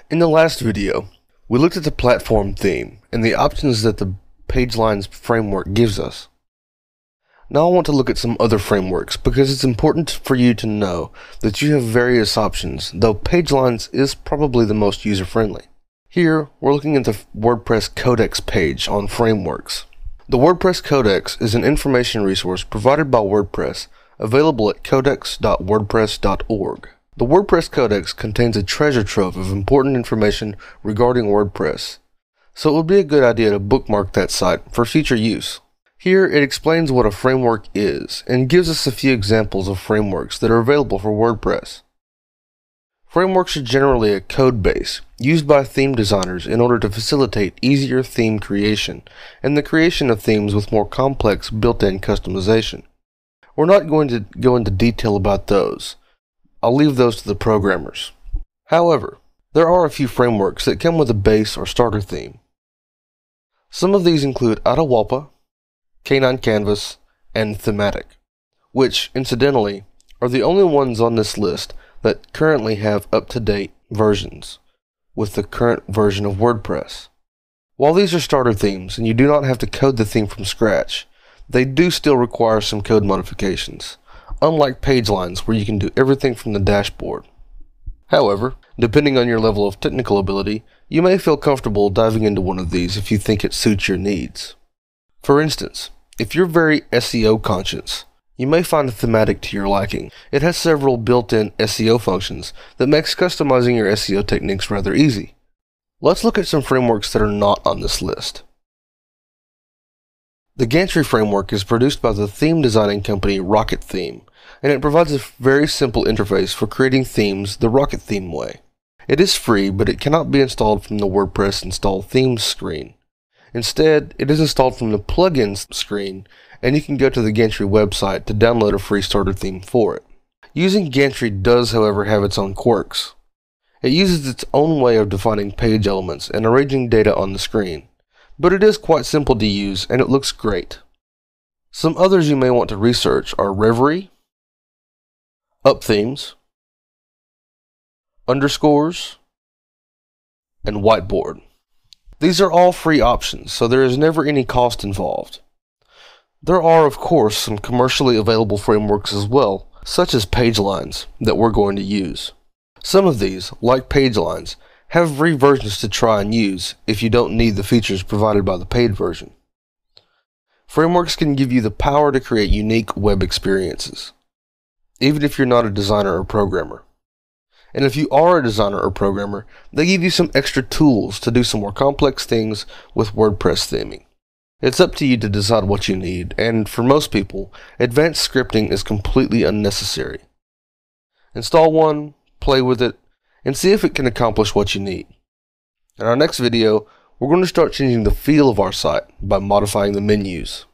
In the last video, we looked at the platform theme and the options that the PageLines framework gives us. Now I want to look at some other frameworks because it's important for you to know that you have various options, though PageLines is probably the most user-friendly. Here, we're looking at the WordPress Codex page on frameworks. The WordPress Codex is an information resource provided by WordPress, available at codex.wordpress.org. The WordPress Codex contains a treasure trove of important information regarding WordPress, so it would be a good idea to bookmark that site for future use. Here it explains what a framework is and gives us a few examples of frameworks that are available for WordPress. Frameworks are generally a code base used by theme designers in order to facilitate easier theme creation and the creation of themes with more complex built-in customization. We're not going to go into detail about those. I'll leave those to the programmers. However, there are a few frameworks that come with a base or starter theme. Some of these include Atahualpa, Canine Canvas, and Thematic, which, incidentally, are the only ones on this list that currently have up-to-date versions with the current version of WordPress. While these are starter themes and you do not have to code the theme from scratch, they do still require some code modifications, unlike PageLines where you can do everything from the dashboard. However, depending on your level of technical ability, you may feel comfortable diving into one of these if you think it suits your needs. For instance, if you're very SEO conscious, you may find Thematic to your liking. It has several built-in SEO functions that makes customizing your SEO techniques rather easy. Let's look at some frameworks that are not on this list. The Gantry framework is produced by the theme designing company Rocket Theme, and it provides a very simple interface for creating themes the Rocket Theme way. It is free, but it cannot be installed from the WordPress Install Themes screen. Instead, it is installed from the Plugins screen, and you can go to the Gantry website to download a free starter theme for it. Using Gantry does, however, have its own quirks. It uses its own way of defining page elements and arranging data on the screen, but it is quite simple to use and it looks great. Some others you may want to research are Reverie, UpThemes, Underscores, and Whiteboard. These are all free options, so there is never any cost involved. There are, of course, some commercially available frameworks as well, such as PageLines, that we're going to use. Some of these, like PageLines, have free versions to try and use if you don't need the features provided by the paid version. Frameworks can give you the power to create unique web experiences, even if you're not a designer or programmer. And if you are a designer or programmer, they give you some extra tools to do some more complex things with WordPress theming. It's up to you to decide what you need, and for most people, advanced scripting is completely unnecessary. Install one, play with it, and see if it can accomplish what you need. In our next video, we're going to start changing the feel of our site by modifying the menus.